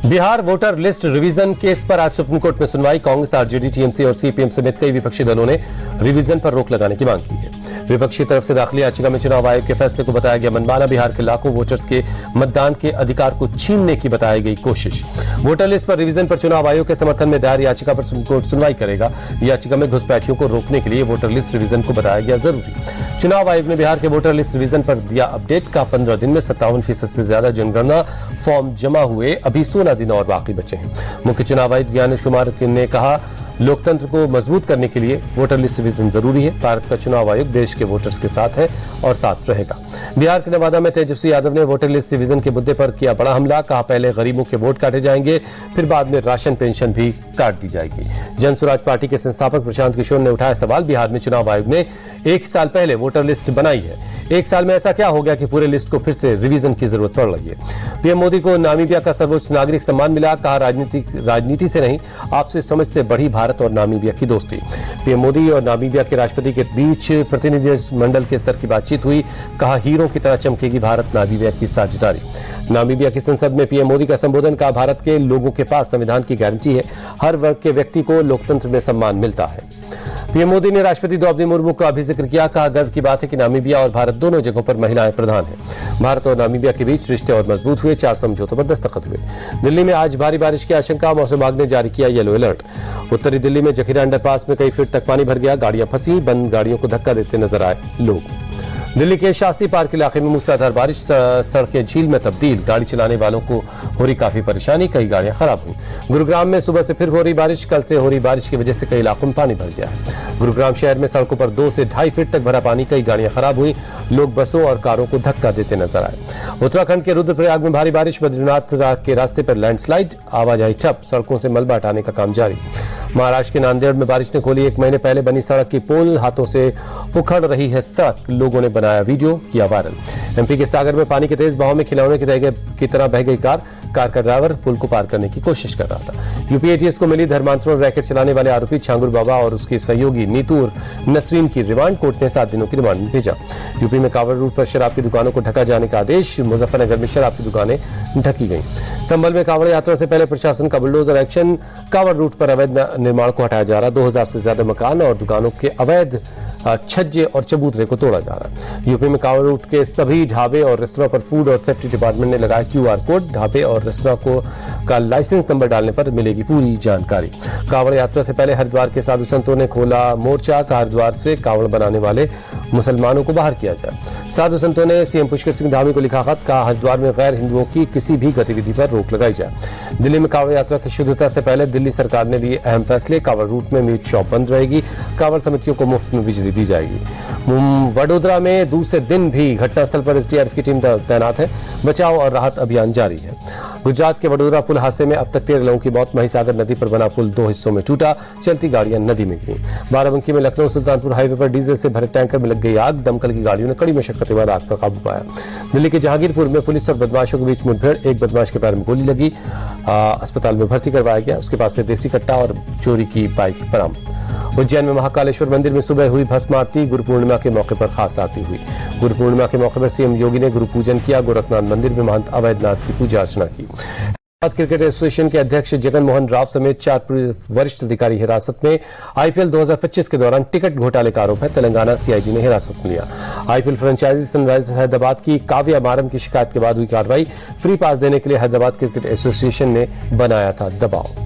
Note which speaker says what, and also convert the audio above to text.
Speaker 1: Bihar voter list revision case पर आज supreme court में सुनवाई। कांग्रेस, आरजेडी, टीएमसी और सीपीएम समेत कई विपक्षी दलों ने रिवीजन पर रोक लगाने की मांग की है। विपक्षी तरफ से दाखिल याचिका में चुनाव आयोग के फैसले को बताया गया मनमाना, बिहार के लाखों वोटर्स के मतदान के अधिकार को छीनने की बताई गई कोशिश। वोटर लिस्ट पर रिवीजन पर चुनाव आयोग के समर्थन में दायर याचिका पर सुप्रीम कोर्ट सुनवाई करेगा। याचिका में घुसपैठियों को रोकने के लिए वोटर लिस्ट रिवीजन को बताया गया जरूरी। चुनाव आयोग ने बिहार के वोटर लिस्ट रिवीजन पर दिया अपडेट का 15 दिन में 57% से ज्यादा जनगणना फॉर्म जमा हुए, अभी 16 दिन और बाकी बचे हैं। मुख्य चुनाव आयुक्त ज्ञानेश कुमार ने कहा, लोकतंत्र को मजबूत करने के लिए वोटर लिस्ट रिवीजन जरूरी है। भारत का चुनाव आयोग देश के वोटर्स के साथ है और साथ रहेगा। बिहार के नवादा में तेजस्वी यादव ने वोटर लिस्ट रिवीजन के मुद्दे पर किया बड़ा हमला। कहा, पहले गरीबों के वोट काटे जाएंगे, फिर बाद में राशन पेंशन भी काट दी जाएगी। जनसुराज पार्टी के संस्थापक प्रशांत किशोर ने उठाया सवाल, बिहार में चुनाव आयोग ने 1 साल पहले वोटर लिस्ट बनाई है। 1 साल में ऐसा क्या हो गया कि पूरे लिस्ट को फिर से रिवीजन की जरूरत पड़ रही है। पीएम मोदी को नामीबिया का सर्वोच्च नागरिक सम्मान मिला। कहा, राजनीति से नहीं, आपसे समझ से बढ़ी भारत और नामीबिया की दोस्ती। पीएम मोदी और नामीबिया के राष्ट्रपति के बीच प्रतिनिधिमंडल के स्तर की बातचीत हुई। कहा, हीरों की तरह चमकेगी भारत नामीबिया की साझेदारी। नामीबिया की संसद में पीएम मोदी का संबोधन। कहा, भारत के लोगों के पास संविधान की गारंटी है, हर वर्ग के व्यक्ति को लोकतंत्र में सम्मान मिलता है। पीएम मोदी ने राष्ट्रपति द्रौपदी मुर्मू का भी जिक्र किया। कहा, गर्व की बात है कि नामीबिया और भारत दोनों जगहों पर महिलाएं प्रधान हैं। भारत और नामीबिया के बीच रिश्ते और मजबूत हुए, 4 समझौतों पर दस्तखत हुए। दिल्ली में आज भारी बारिश की आशंका, मौसम विभाग ने जारी किया येलो अलर्ट। उत्तरी दिल्ली में जखीरा अंडरपास में कई फीट तक पानी भर गया, गाड़ियां फंसी, बंद गाड़ियों को धक्का देते नजर आए लोग। दिल्ली के शास्त्री पार्क इलाके में मूसलाधार बारिश, सड़कें झील में तब्दील, गाड़ी चलाने वालों को हो रही काफी परेशानी, कई गाड़ियां खराब हुई। गुरुग्राम में सुबह से फिर हो रही बारिश, कल से हो रही बारिश की वजह से कई इलाकों में पानी भर गया है। गुरुग्राम शहर में सड़कों पर 2 से 2.5 फीट तक भरा पानी, कई गाड़ियां खराब हुई, लोग बसों और कारों को धक्का देते नजर आए। उत्तराखंड के रुद्रप्रयाग में भारी बारिश, बद्रीनाथ के रास्ते पर लैंडस्लाइड, आवाजाही ठप, सड़कों से मलबा हटाने का काम जारी। महाराष्ट्र के नांदेड़ में बारिश ने खोली 1 महीने पहले बनी सड़क की पोल, हाथों से उखड़ रही है सड़क, लोगों ने बनाया वीडियो, किया वायरल। एमपी के सागर में पानी के तेज बहाव में खिलौने की तरह बह गई कार का ड्राइवर पुल को पार करने की कोशिश कर रहा था। यूपी एटीएस को मिली धर्मांतरण रैकेट चलाने वाले आरोपी छांगुर बाबा और उसकी सहयोगी नीतू उर्फ नसरीन की रिमांड कोर्ट ने 7 दिनों की रिमांड में भेजा। यूपी में कांवड़ रूट पर शराब की दुकानों को ढका जाने का आदेश, मुजफ्फरनगर में शराब की दुकानें ढकी गई। संभल में कांवड़ यात्रा से पहले प्रशासन का बुलडोजर एक्शन, कांवड़ रूट पर अवैध निर्माण को हटाया जा रहा, 2000 से ज्यादा मकान और दुकानों के अवैध छज्जे और चबूतरे को तोड़ा जा रहा है। यूपी में कांवड़ रूट के सभी ढाबे और रेस्तरां पर फूड और सेफ्टी डिपार्टमेंट ने लगाया QR कोड, ढाबे और रेस्तरां का लाइसेंस नंबर डालने पर मिलेगी पूरी जानकारी। कांवड़ यात्रा से पहले हरिद्वार के साधु संतों ने खोला मोर्चा, हरिद्वार से कांवड़ बनाने वाले मुसलमानों को बाहर किया जाए। साधु संतों ने सीएम पुष्कर सिंह धामी को लिखा खत, कहा हरिद्वार में गैर हिंदुओं की किसी भी गतिविधि पर रोक लगाई जाए। दिल्ली में कांवड़ यात्रा की शुद्धता से पहले दिल्ली सरकार ने लिए अहम फैसले, कांवड़ रूट में मीट शॉप बंद रहेगी, कांवड़ समितियों को मुफ्त में बिजली दी जाएगी। वडोदरा में दूसरे दिन भी घटनास्थल पर एसडीआरएफ की टीम तैनात है, बचाव और राहत अभियान जारी है। गुजरात के वडोदरा पुल हादसे में अब तक 13 लोगों की मौत, महिसागर नदी पर बना पुल 2 हिस्सों में टूटा, चलती गाड़ियां नदी में गिरी। बाराबंकी में लखनऊ सुल्तानपुर हाईवे पर डीजल से भरे टैंकर में लग गई आग, दमकल की गाड़ियों ने कड़ी मशक्कत के बाद आग पर काबू पाया। दिल्ली के जहांगीरपुर में पुलिस और बदमाशों के बीच मुठभेड़, एक बदमाश के पैर में गोली लगी, अस्पताल में भर्ती करवाया गया, उसके पास से देसी कट्टा और चोरी की बाइक बरामद। उज्जैन में महाकालेश्वर मंदिर में सुबह हुई भस्म आरती, गुरु पूर्णिमा के मौके पर खास आरती हुई। गुरु पूर्णिमा के मौके पर सीएम योगी ने गुरु पूजन किया, गोरखनाथ मंदिर में महंत अवैधनाथ की पूजा अर्चना की। क्रिकेट एसोसिएशन के अध्यक्ष जगन मोहन राव समेत 4 वरिष्ठ अधिकारी हिरासत में। आईपीएल 2025 के दौरान टिकट घोटाले का आरोप है, तेलंगाना सीआईडी ने हिरासत में लिया। आईपीएल फ्रेंचाइजी सनराइजर्स हैदराबाद की काव्या मारम की शिकायत के बाद हुई कार्रवाई, फ्री पास देने के लिए हैदराबाद क्रिकेट एसोसिएशन ने बनाया था दबाव।